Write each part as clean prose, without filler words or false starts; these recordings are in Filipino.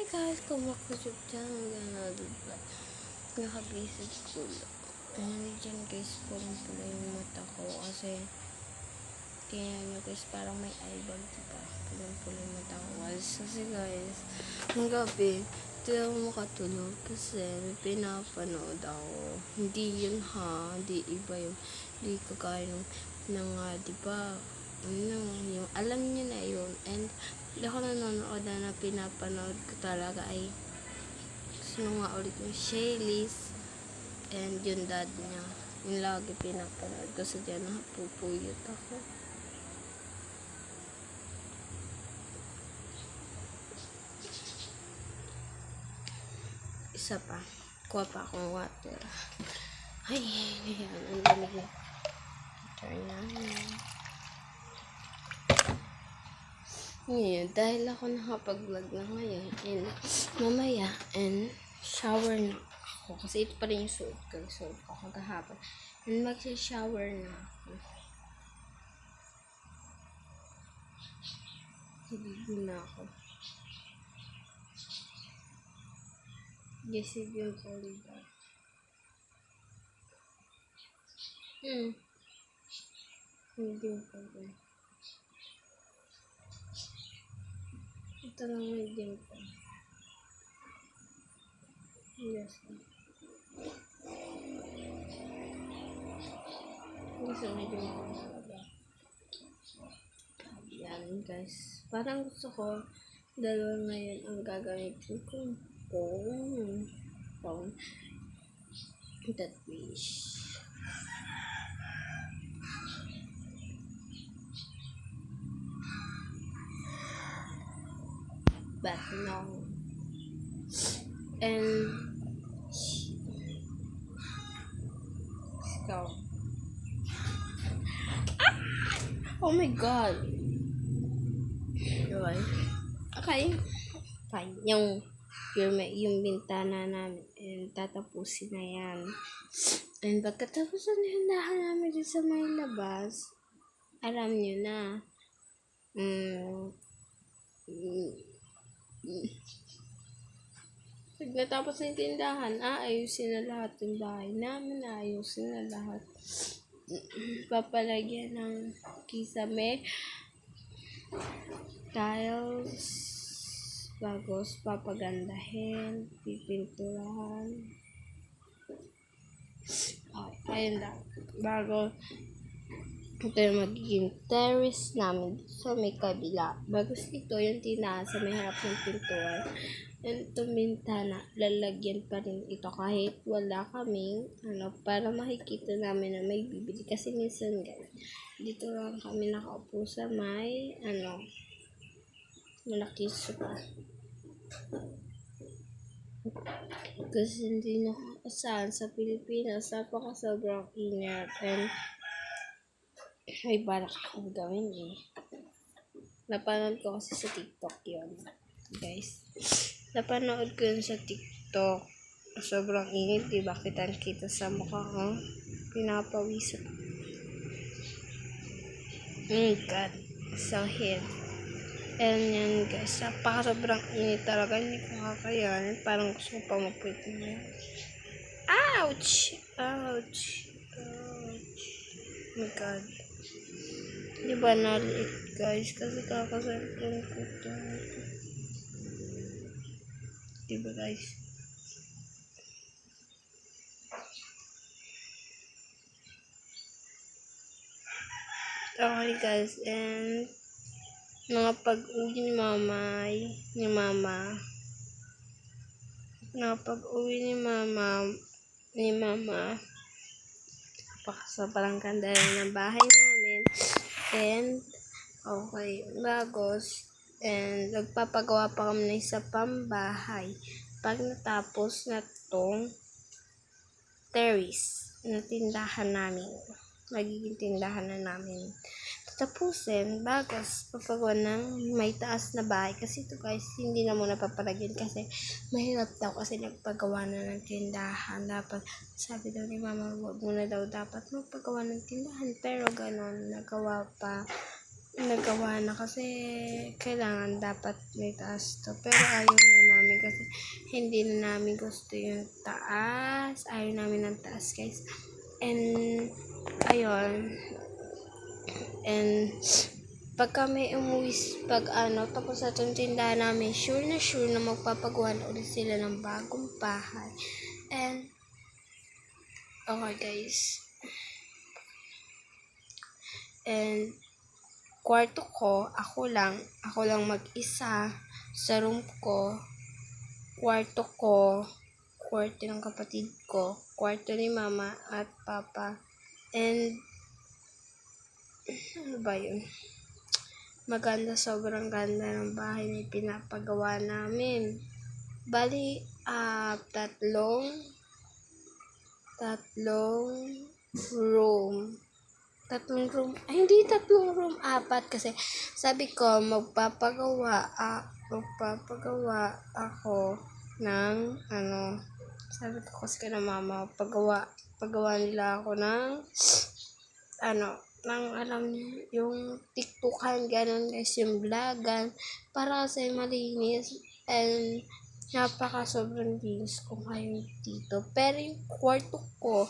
Hi guys, come back to YouTube channel again. Nakabisit ko lang. Ayan dyan guys, pulang-pula yung mata ko kasi tingnan nyo guys, parang may eyebag, diba? Pulang-pula yung mata ko kasi guys, ng gabi hindi ako makatulog kasi may pinapanood ako. Hindi yun ha, hindi iba yun. Hindi kagaya ng diba? Yung alam nyo na yun. And hindi ako nanonood na pinapanood ko talaga ay sino nga ulit yung Shaylis and yung dad niya. Yung lagi pinapanood ko sa dyan napupuyot ako. Isa pa. Kuha pa akong water. Ay, ayan. Ang lamig na. Turn namin. Ngayon, dahil ako nakapag-vlog na ngayon and mamaya and shower na ako kasi ito pa rin yung suot ko kagahapon and mag-shower na ako. Hiligo na ako. Gisig yung corridor. Hindi yung corridor. Ito lang may dimple. Yes. Gusto may dimple. Yan guys. Parang gusto ko dalawa ngayon ang gagamitin kong phone. That wish. But no. And let's go. Oh my god. Okay. Fine. Yung bintana namin and tatapusin na yan. And pagkatapos na hindahan namin din sa may labas, alam nyo na. Pag natapos na yung tindahan, ayusin na lahat yung bahay namin, ayusin na lahat. Papalagyan ng kisame, tiles, bagos papagandahin, pipinturahan. Ayun lang. Bago ito yung magiging terrace namin sa may kabila. Bagos ito yung tinahan sa may harap ng pintuan. And itong bintana, lalagyan pa rin ito kahit wala kaming para makikita namin na may bibili. Kasi minsan guys, dito lang kami nakaupo sa may malaki sopa. Kasi hindi na saan sa Pilipinas, sobrang ingat and may balak akong gawin Napanood ko kasi sa TikTok yun. Guys, napanood ko yun sa TikTok. Sobrang init, diba? Kita sa mukha ko. Pinapawisan. God. Sakit. And yan guys, sobrang init talaga. Hindi ko kakayanin. Parang gusto ko pa mapuit na yan. Ouch! Ouch! Ouch! Oh my God. Diba naliit guys? Kasi kakasalpon ko ito. Diba guys? Okay guys, and mga pag-uwi ni mama, sobrang ganda ng bahay namin. And okay, bagos. And nagpapagawa pa kami ng isa pang bahay. Pag natapos na tong terrace na tindahan namin, magiging tindahan na namin tatapusin bagos papagawa ng may taas na bahay. Kasi ito guys, hindi na muna papalagyan kasi mahirap daw kasi nagpagawa na ng tindahan. Dapat, sabi daw ni mama, wag muna daw dapat magpagawa ng tindahan. Pero ganon, nagawa na kasi kailangan dapat may taas to. Pero ayaw na namin kasi hindi na namin gusto yung taas. Ayaw namin ng taas, guys. And, ayun. And, pag kami umuwi, tapos sa itong tindahan namin, sure na magpapagawa ulit sila ng bagong bahay. And, okay, guys. And, kwarto ko, ako lang mag-isa sa room ko, kwarto ko, kwarto ng kapatid ko, kwarto ni mama at papa, and ano ba yun? Maganda, sobrang ganda ng bahay na pinapagawa namin. Bali, tatlong room. Hindi tatlong room, apat kasi sabi ko magpapagawa ako ng sabi ko kasi na mama, pagawa nila ako ng alam niyo, yung tiktukan, ganun guys, yung vlogan, para kasi malinis, and sobrang linis ko ngayon dito. Pero yung kwarto ko,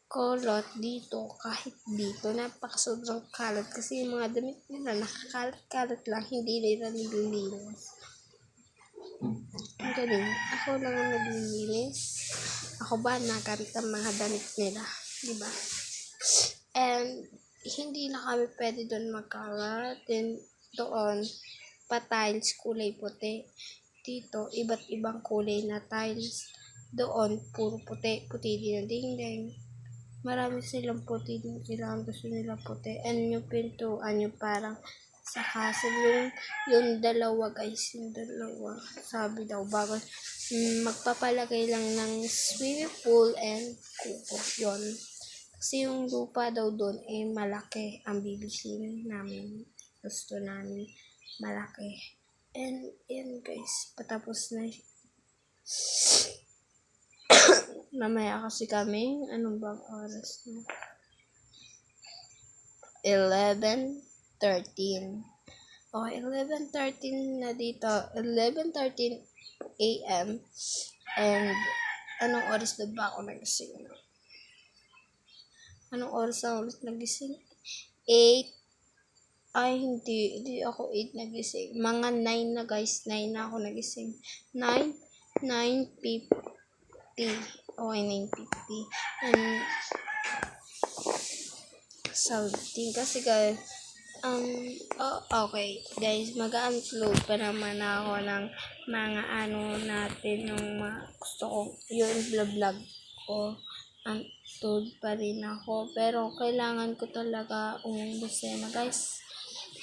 kulot dito, kahit dito, sobrang kalat kasi yung mga damit nila nakakalat-kalat lang, hindi nila nililinis. Ang galing, ako lang ang naglilinis. Ako ba nagamit ang mga damit nila, diba? And hindi na kami pwede doon magkalat. Then doon pa-tiles kulay puti. Dito iba't ibang kulay na tiles. Doon puro puti din ang dingding. Marami silang puti din, kailangan gusto nila puti. And yung pintuan, yung parang sa castle, yung dalawa guys, yung dalawa. Sabi daw, bago magpapalagay lang ng swimming pool and kuko. Yun. Kasi yung lupa daw doon, malaki ang bibilihin namin. Gusto namin malaki. And, yan guys, patapos na. Mamaya kasi kami, anong bang oras na? 11:13. Okay, 11:13 na dito. 11:13 a.m. And, anong oras na ba ako nagising? Anong oras na ulit nagising? 8. Ay, hindi ako 8 nagising. Mga 9 na guys. 9 na ako nagising. 9:50. Okay, 9:50. And, something. Kasi guys, okay. Guys, mag-upload pa naman ako ng mga natin, yung mga gusto ko, yung vlog ko. Upload pa rin ako. Pero, kailangan ko talaga umumbusena, guys.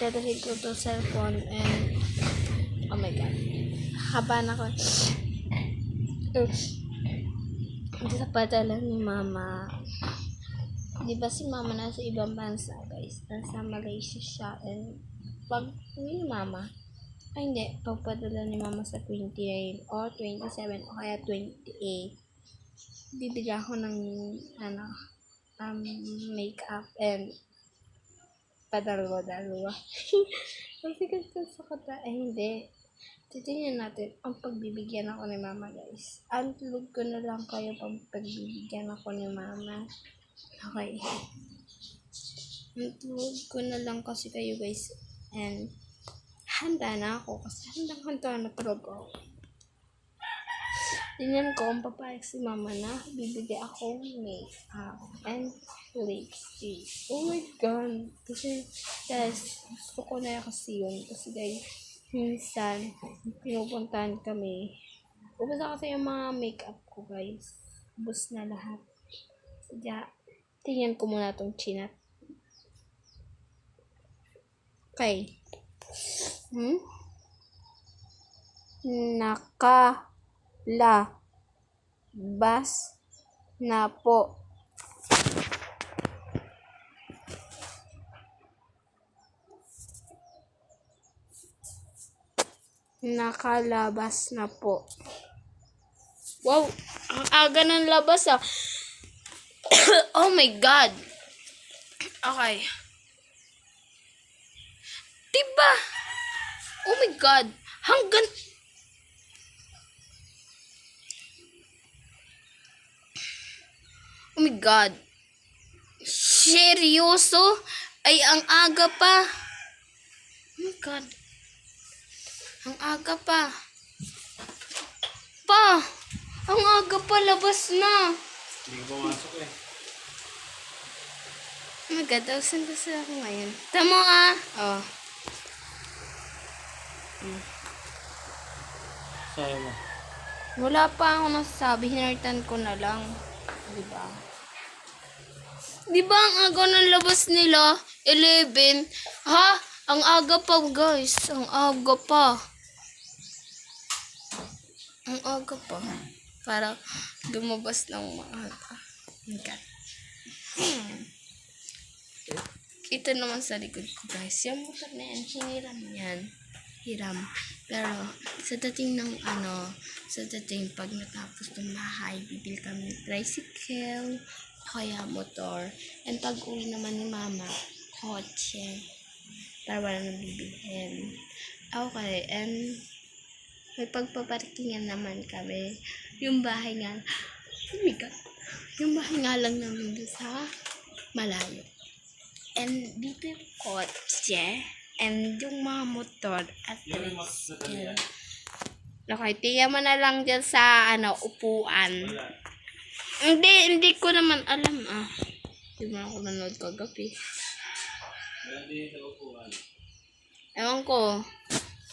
Tatahin ko to cellphone and, oh my God. Haba na ko. Hindi sa padala ni mama. Diba si mama nasa ibang bansa, guys? Nasa Malaysia siya. And pag ni mama, hindi, pagpadala ni mama sa 29 or 27 o kaya 28, bibigyan ako ng makeup and padalwa-dalwa. Kasi sa kata, hindi. Titingnan natin ang pagbibigyan ako ni mama, guys. Unplug ko na lang kayo pag pagbibigyan ako ni mama. Okay. Unplug ko na lang kasi kayo, guys. And handa na ako kasi handa na talaga ako. Tingnan ko kung papayag si mama na bibigyan ako makeup and lipstick. Oh my God. Kasi, guys, gusto ko na kasi yun. Kasi, guys, minsan, pinupuntahan kami. Ubus na kasi yung mga makeup ko, guys. Ubus na lahat. Sadya, tingnan ko muna tong chinat. Okay. Nakalabas na po. Nakalabas na po. Wow, ang aga ng labas ah. Oh my God. Okay. Diba? Oh my God. Hanggang God. Seryoso? Ay, ang aga pa. Oh my God. Ang aga pa. Pa! Ang aga pa, labas na. Hindi ko pumasok eh. Oh my God, saan kasi ako ngayon? Tama ah. Oh. Sayo mo. Wala pa ako nasasabi. Hinartan ko na lang. Diba? Diba ang aga ng labas nila? 11. Ha? Ang aga pa, guys. Ang aga pa. Ang aga pa. Para lumabas ng maaga. Okay. Kita naman sa likod ko, guys. Yung motor na yan, hiniram yan. Hiram. Pero, sa dating ng pag natapos ng bahay, bibili kami ng tricycle, kaya motor. And pag uwi naman ni mama, kotse. Para wala nang bibilhin. Okay, and may pagpaparkingan naman kami. Yung bahay nga, oh my God, yung bahay nga lang namin doon sa malayo. And dito yung kotse, and yung mga motor at tricycle. Okay, tingnan mo na lang dyan sa upuan. Hindi ko naman alam Hindi mo ako nanood kagabi. Ewan ko.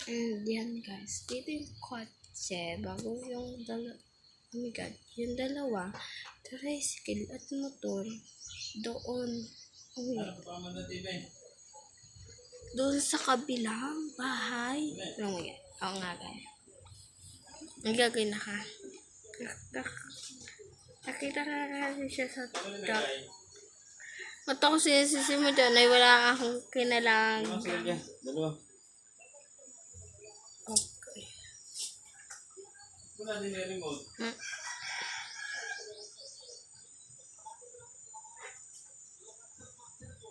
And yan guys, dito yung kotse, bago yung oh my God, yung dalawa, tricycle at motor, doon, doon sa kabilang bahay. Ano mo yan? Oo nga guys. Ang gagawin na ka. Nakita na natin siya sa truck. At ako sinisisi mo dyan ay wala akong kinalang. Dalawa. Okay. Wala din yung remote.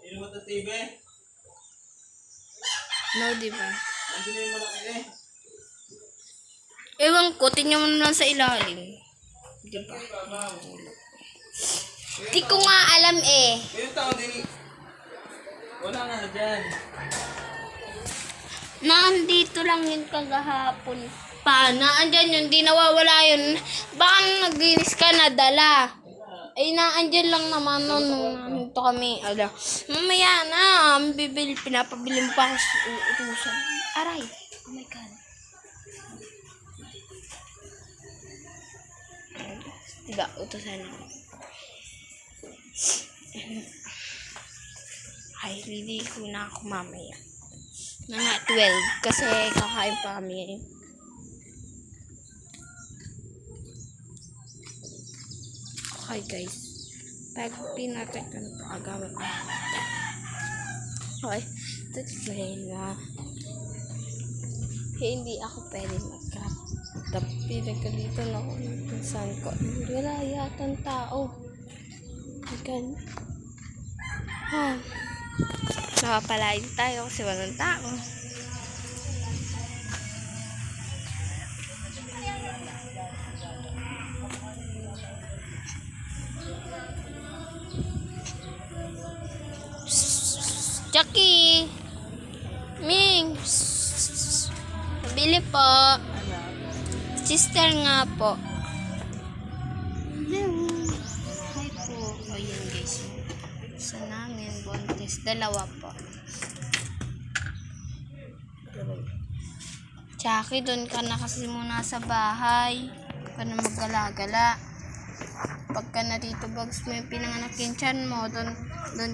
Remote na TV? No, diba? Nandiyan na yung malaki eh. Ewan ko, tingnan mo na lang sa ilalim. Diba? Di ko nga alam eh. Yung tao din. Wala nga na dyan. Nandito lang yun kagahapon pa. Naandyan yun, di nawawala yun. Baka naglinis ka na dala. Ay, naandyan lang naman nun. Nandito kami. Mamaya na, pinapabili mo pa ako sa utusan. Aray. Oh my God. Diba, utusan ako. Ay, liliko na ako mamaya. Mga 12 kasi kakain pa kami ngayon. Okay guys, pag pinatek ko na ito, agawin ko. Okay, tuloy na. Hindi ako pwede mag-cut. Pinagkalitan ako ng pinsan ko. Wala yatang tao. Again. Nakapalain tayo kasi walang tao. Jackie! Ming! Nabili po. Sister nga po. Hi po. O yun guys. Sa namin, buntis. Dalawa po. Jackie, doon ka na kasi muna sa bahay. Huwag ka na maggala-gala. Pagka na dito bags may pinanganak yung tiyan mo, doon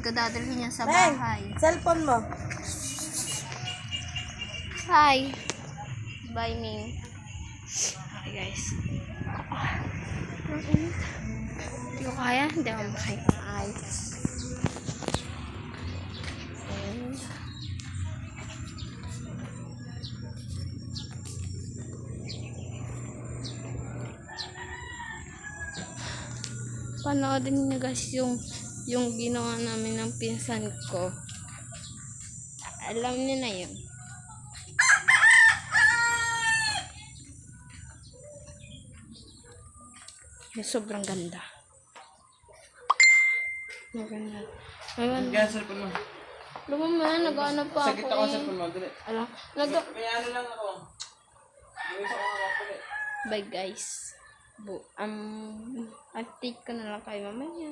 ka dadalhin niya sa bahay. Cellphone mo. Hi. Bye, Ming. Okay, guys. Hindi ko kaya. Hindi ako makikakaayos. Panoodin niyo guys yung ginawa namin ng pinsan ko. Alam niyo na yun. Sobrang ganda. Maganda. Ayun. Yan, cellphone mo. Lumaman, nag-ano pa Sagit ako ako eh. cellphone mo, dali. Ala, May ano lang ako. May isa ko nakapuli. Bye guys. Update ko na lang kayo mamaya.